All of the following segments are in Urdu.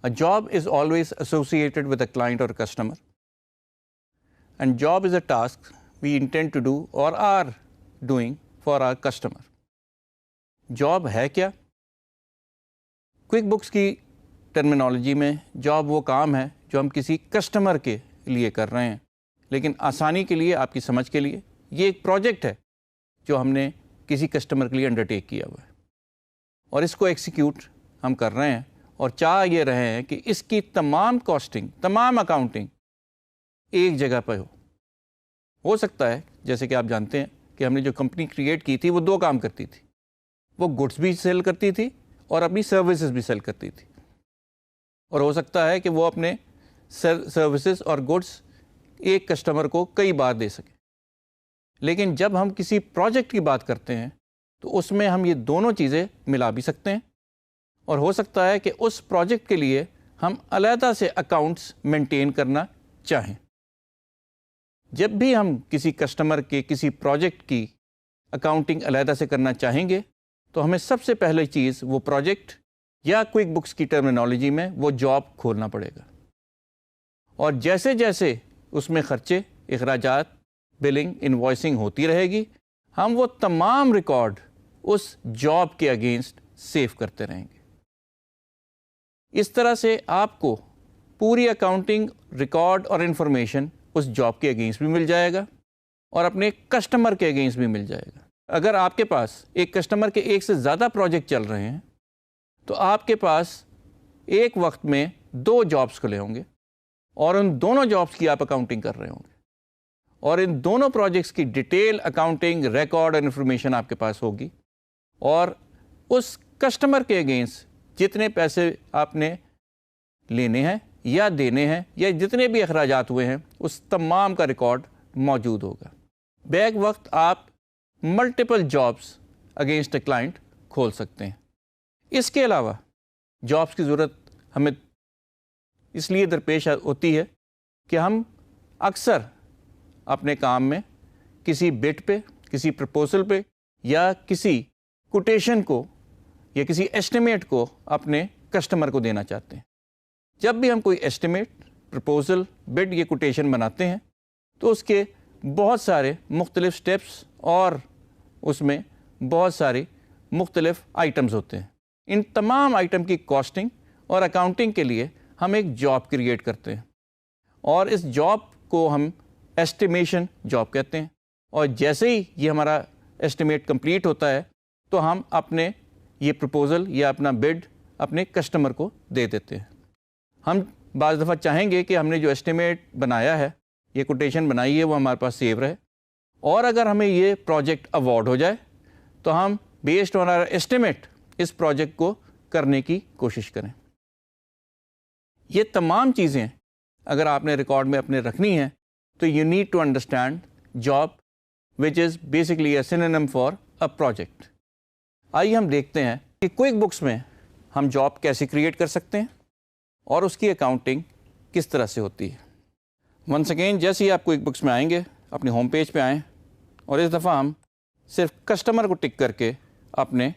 A job is always associated with a client or a customer, and job is a task we intend to do or are doing for our customer. Job ہے کیا؟ کوئک بکس کی ٹرمینالوجی میں جاب وہ کام ہے جو ہم کسی کسٹمر کے لیے کر رہے ہیں، لیکن آسانی کے لیے، آپ کی سمجھ کے لیے، یہ ایک پروجیکٹ ہے جو ہم نے کسی کسٹمر کے لیے انڈرٹیک کیا ہوا ہے، اور اس کو ایکسیکیوٹ ہم کر رہے ہیں، اور چاہ یہ رہے ہیں کہ اس کی تمام کاسٹنگ، تمام اکاؤنٹنگ ایک جگہ پہ ہو سکتا ہے جیسے کہ آپ جانتے ہیں کہ ہم نے جو کمپنی کریٹ کی تھی وہ دو کام کرتی تھی، وہ گڈس بھی سیل کرتی تھی اور اپنی سروسز بھی سیل کرتی تھی، اور ہو سکتا ہے کہ وہ اپنے سروسز اور گڈس ایک کسٹمر کو کئی بار دے سکیں، لیکن جب ہم کسی پروجیکٹ کی بات کرتے ہیں تو اس میں ہم یہ دونوں چیزیں ملا بھی سکتے ہیں، اور ہو سکتا ہے کہ اس پروجیکٹ کے لیے ہم علیحدہ سے اکاؤنٹس مینٹین کرنا چاہیں۔ جب بھی ہم کسی کسٹمر کے کسی پروجیکٹ کی اکاؤنٹنگ علیحدہ سے کرنا چاہیں گے تو ہمیں سب سے پہلی چیز وہ پروجیکٹ یا کوئک بکس کی ٹرمینالوجی میں وہ جاب کھولنا پڑے گا، اور جیسے جیسے اس میں خرچے، اخراجات، بلنگ، انوائسنگ ہوتی رہے گی، ہم وہ تمام ریکارڈ اس جاب کے اگینسٹ سیو کرتے رہیں گے۔ اس طرح سے آپ کو پوری اکاؤنٹنگ ریکارڈ اور انفارمیشن اس جاب کے اگینسٹ بھی مل جائے گا اور اپنے کسٹمر کے اگینسٹ بھی مل جائے گا۔ اگر آپ کے پاس ایک کسٹمر کے ایک سے زیادہ پروجیکٹ چل رہے ہیں تو آپ کے پاس ایک وقت میں 2 جابس کھلے ہوں گے، اور ان دونوں جابس کی آپ اکاؤنٹنگ کر رہے ہوں گے، اور ان دونوں پروجیکٹس کی ڈیٹیل اکاؤنٹنگ ریکارڈ اور انفارمیشن آپ کے پاس ہوگی، اور اس کسٹمر کے اگینسٹ جتنے پیسے آپ نے لینے ہیں یا دینے ہیں یا جتنے بھی اخراجات ہوئے ہیں اس تمام کا ریکارڈ موجود ہوگا۔ بیک وقت آپ multiple jobs against a client کھول سکتے ہیں۔ اس کے علاوہ جابس کی ضرورت ہمیں اس لیے درپیش ہوتی ہے کہ ہم اکثر اپنے کام میں کسی بٹ پہ، کسی پرپوزل پہ، یا کسی کوٹیشن کو یا کسی ایسٹیمیٹ کو اپنے کسٹمر کو دینا چاہتے ہیں۔ جب بھی ہم کوئی ایسٹیمیٹ، پرپوزل، بڈ یا کوٹیشن بناتے ہیں تو اس کے بہت سارے مختلف سٹیپس اور اس میں بہت ساری مختلف آئٹمز ہوتے ہیں۔ ان تمام آئٹم کی کاسٹنگ اور اکاؤنٹنگ کے لیے ہم ایک جاب کریٹ کرتے ہیں، اور اس جاب کو ہم ایسٹیمیشن جاب کہتے ہیں، اور جیسے ہی یہ ہمارا ایسٹیمیٹ کمپلیٹ ہوتا ہے تو ہم اپنے یہ پرپوزل یا اپنا بڈ اپنے کسٹمر کو دے دیتے ہیں۔ ہم بعض دفعہ چاہیں گے کہ ہم نے جو ایسٹیمیٹ بنایا ہے، یہ کوٹیشن بنائی ہے، وہ ہمارے پاس سیو رہے، اور اگر ہمیں یہ پروجیکٹ ایوارڈ ہو جائے تو ہم بیسڈ آن آور ایسٹیمیٹ اس پروجیکٹ کو کرنے کی کوشش کریں۔ یہ تمام چیزیں اگر آپ نے ریکارڈ میں اپنے رکھنی ہیں تو you need to understand job which is basically a synonym for a project. آئیے ہم دیکھتے ہیں کہ کوئک بکس میں ہم جاب کیسے کریٹ کر سکتے ہیں اور اس کی اکاؤنٹنگ کس طرح سے ہوتی ہے۔ ونس اگین، جیسے ہی آپ کوئک بکس میں آئیں گے، اپنے ہوم پیج پہ آئیں، اور اس دفعہ ہم صرف کسٹمر کو ٹک کر کے اپنے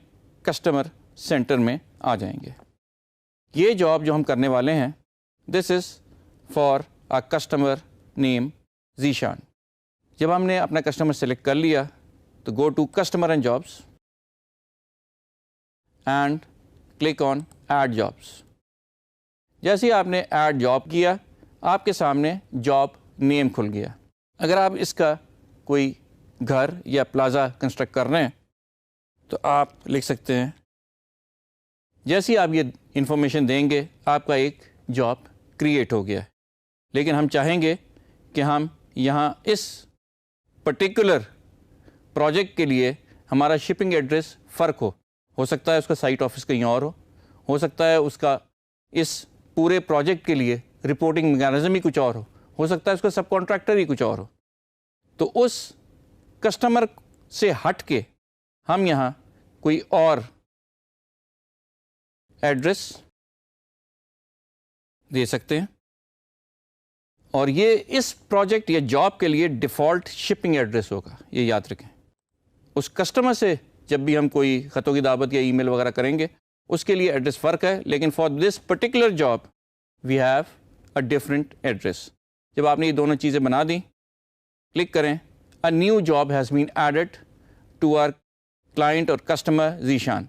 کسٹمر سینٹر میں آ جائیں گے۔ یہ جاب جو ہم کرنے والے ہیں، this is for a customer name Zeeshan. جب ہم نے اپنا کسٹمر سلیکٹ کر لیا تو go to customer and jobs and click on add jobs. جیسے ہی آپ نے ایڈ جاب کیا، آپ کے سامنے جاب نیم کھل گیا۔ اگر آپ اس کا کوئی گھر یا پلازا کنسٹرکٹ کر رہے ہیں تو آپ لکھ سکتے ہیں، جیسے ہی آپ یہ انفارمیشن دیں گے آپ کا ایک جاب کریٹ ہو گیا ہے، لیکن ہم چاہیں گے کہ ہم یہاں اس پرٹیکولر پروجیکٹ کے لیے ہمارا شپنگ ایڈریس فرق ہو سکتا ہے اس کا سائٹ آفس کہیں اور ہو سکتا ہے اس کا اس پورے پروجیکٹ کے لیے رپورٹنگ میکانزم ہی کچھ اور ہو سکتا ہے اس کا سب کانٹریکٹر ہی کچھ اور ہو۔ تو اس کسٹمر سے ہٹ کے ہم یہاں کوئی اور ایڈریس دے سکتے ہیں، اور یہ اس پروجیکٹ یا جاب کے لیے ڈیفالٹ شپنگ ایڈریس ہوگا، یہ یاد رکھیں۔ اس کسٹمر سے جب بھی ہم کوئی خطوں کی دعوت یا ای میل وغیرہ کریں گے اس کے لیے ایڈریس فرق ہے، لیکن for this particular job we have a different address. جب آپ نے یہ دونوں چیزیں بنا دیں, کلک کریں, a new job has been added to our client اور customer ذیشان.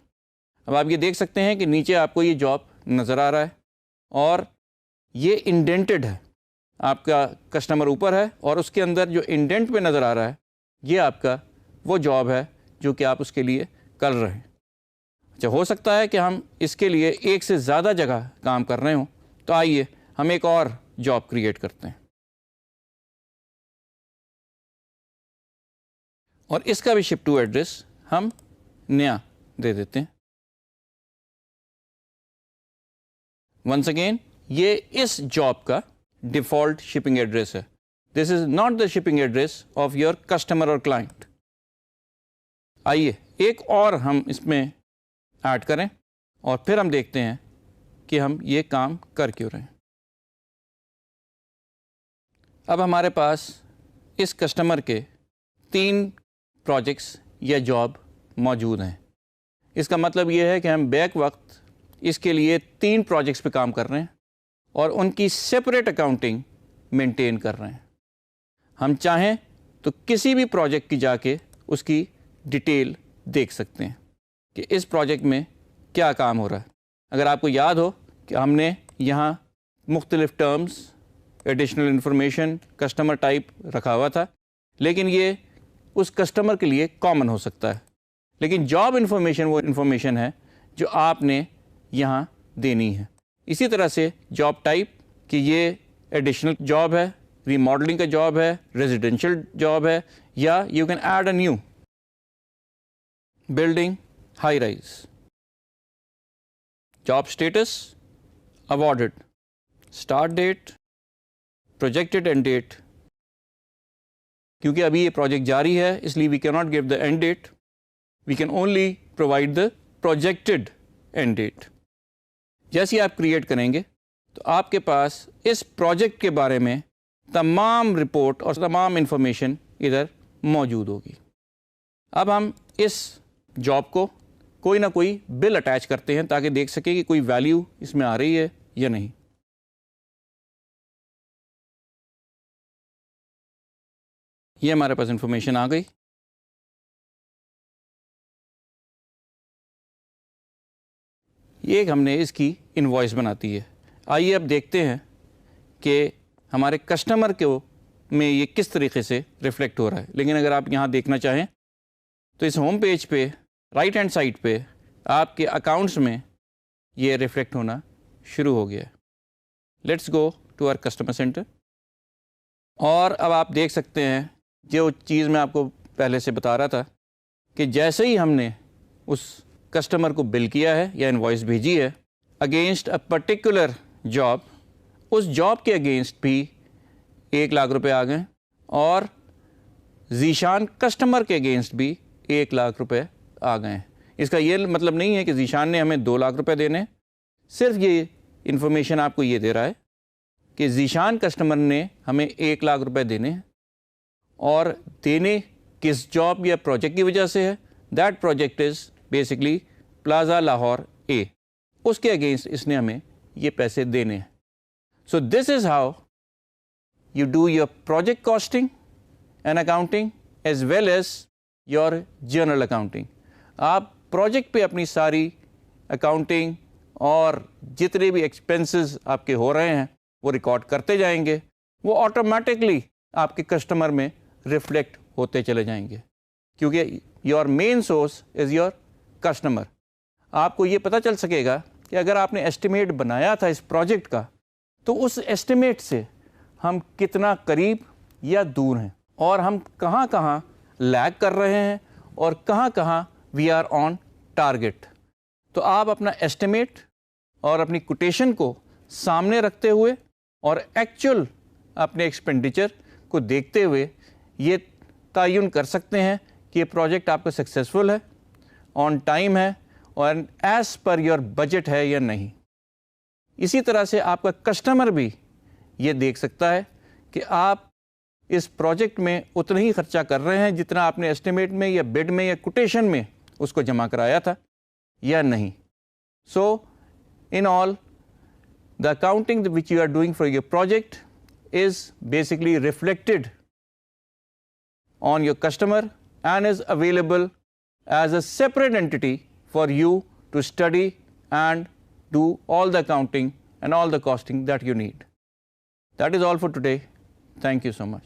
اب آپ یہ دیکھ سکتے ہیں کہ نیچے آپ کو یہ جاب نظر آ رہا ہے اور یہ انڈینٹڈ ہے. آپ کا کسٹمر اوپر ہے اور اس کے اندر جو انڈینٹ پہ نظر آ رہا ہے یہ آپ کا وہ جاب ہے جو کہ آپ اس کے لیے کر رہے ہیں. اچھا, ہو سکتا ہے کہ ہم اس کے لیے ایک سے زیادہ جگہ کام کر رہے ہوں, تو آئیے ہم ایک اور جاب کریٹ کرتے ہیں اور اس کا بھی شپ ٹو ایڈریس ہم نیا دے دیتے ہیں. ونس اگین یہ اس جاب کا ڈیفالٹ شپنگ ایڈریس ہے. This is not the shipping address of your customer اور کلائنٹ. آئیے ایک اور ہم اس میں ایڈ کریں اور پھر ہم دیکھتے ہیں کہ ہم یہ کام کر کیوں رہے ہیں. اب ہمارے پاس اس کسٹمر کے 3 پروجیکٹس یا جاب موجود ہیں. اس کا مطلب یہ ہے کہ ہم بیک وقت اس کے لیے 3 پروجیکٹس پہ کام کر رہے ہیں اور ان کی سپریٹ اکاؤنٹنگ مینٹین کر رہے ہیں. ہم چاہیں تو کسی بھی پروجیکٹ کی جا کے اس کی ڈیٹیل دیکھ سکتے ہیں کہ اس پروجیکٹ میں کیا کام ہو رہا ہے. اگر آپ کو یاد ہو کہ ہم نے یہاں مختلف terms, additional information, customer type رکھا ہوا تھا, لیکن یہ اس کسٹمر کے لیے کامن ہو سکتا ہے. لیکن جاب انفارمیشن وہ انفارمیشن ہے جو آپ نے یہاں دینی ہے. اسی طرح سے جاب ٹائپ کہ یہ ایڈیشنل جاب ہے, ریماڈلنگ کا جاب ہے, ریزیڈینشیل جاب ہے, یا you can add a new building high rise. Job status awarded, start date, projected end date. کیونکہ ابھی یہ پروجیکٹ جاری ہے اس لیے we key not give the end date, we can only provide the projected end date. جیسے آپ کریٹ کریں گے تو آپ کے پاس اس پروجیکٹ کے بارے میں تمام رپورٹ اور تمام انفارمیشن ادھر موجود ہوگی. اب ہم اس جاب کو کوئی نہ کوئی بل اٹیچ کرتے ہیں تاکہ دیکھ سکیں کہ کوئی ویلیو اس میں آ رہی ہے یا نہیں. یہ ہمارے پاس انفارمیشن آ گئی. یہ ایک ہم نے اس کی انوائس بناتی ہے. آئیے اب دیکھتے ہیں کہ ہمارے کسٹمر کو میں یہ کس طریقے سے ریفلیکٹ ہو رہا ہے. لیکن اگر آپ یہاں دیکھنا چاہیں تو اس ہوم پیج پہ رائٹ ہینڈ سائڈ پہ آپ کے اکاؤنٹس میں یہ ریفلیکٹ ہونا شروع ہو گیا ہے. Let's go to our customer center. اور اب آپ دیکھ سکتے ہیں جو چیز میں آپ کو پہلے سے بتا رہا تھا کہ جیسے ہی ہم نے اس کسٹمر کو بل کیا ہے یا انوائس بھیجی ہے اگینسٹ اے پرٹیکولر جاب, اس جاب کے اگینسٹ بھی 1 لاکھ روپے آ گئے اور ذیشان کسٹمر کے اگینسٹ بھی 1 لاکھ روپے آ گئے ہیں. اس کا یہ مطلب نہیں ہے کہ ذیشان نے ہمیں 2 لاکھ روپے دینے, صرف یہ انفارمیشن آپ کو یہ دے رہا ہے کہ ذیشان کسٹمر نے ہمیں 1 لاکھ روپے دینے ہیں اور دینے کس جاب یا پروجیکٹ کی وجہ سے ہے. That project is basically plaza Lahore A, اس کے اگینسٹ اس نے ہمیں یہ پیسے دینے ہیں. So this is how you do your project costing and accounting as well as your general accounting. آپ پروجیکٹ پہ اپنی ساری اکاؤنٹنگ اور جتنے بھی ایکسپینسز آپ کے ہو رہے ہیں وہ ریکارڈ کرتے جائیں گے, وہ آٹومیٹکلی آپ کے کسٹمر میں ریفلیکٹ ہوتے چلے جائیں گے کیونکہ your main source is your customer. آپ کو یہ پتہ چل سکے گا کہ اگر آپ نے ایسٹیمیٹ بنایا تھا اس پروجیکٹ کا تو اس ایسٹیمیٹ سے ہم کتنا قریب یا دور ہیں اور ہم کہاں کہاں لیگ کر رہے ہیں اور کہاں کہاں وی آر آن ٹارگیٹ. تو آپ اپنا ایسٹیمیٹ اور اپنی کوٹیشن کو سامنے رکھتے ہوئے اور ایکچوئل اپنے ایکسپینڈیچر کو دیکھتے ہوئے یہ تعین کر سکتے ہیں کہ یہ پروجیکٹ آپ کا سکسیزفل ہے, آن ٹائم ہے اور ایز پر یور بجٹ ہے یا نہیں. اسی طرح سے آپ کا کسٹمر بھی یہ دیکھ سکتا ہے کہ آپ اس پروجیکٹ میں اتنا ہی خرچہ کر رہے ہیں جتنا آپ نے ایسٹیمیٹ میں یا بڈ میں یا کوٹیشن میں اس کو جمع کرایا تھا یا نہیں. سو ان آل The accounting which you are doing for your project is basically reflected on your customer and is available as a separate entity for you to study and do all the accounting and all the costing that you need. That is all for today. Thank you so much.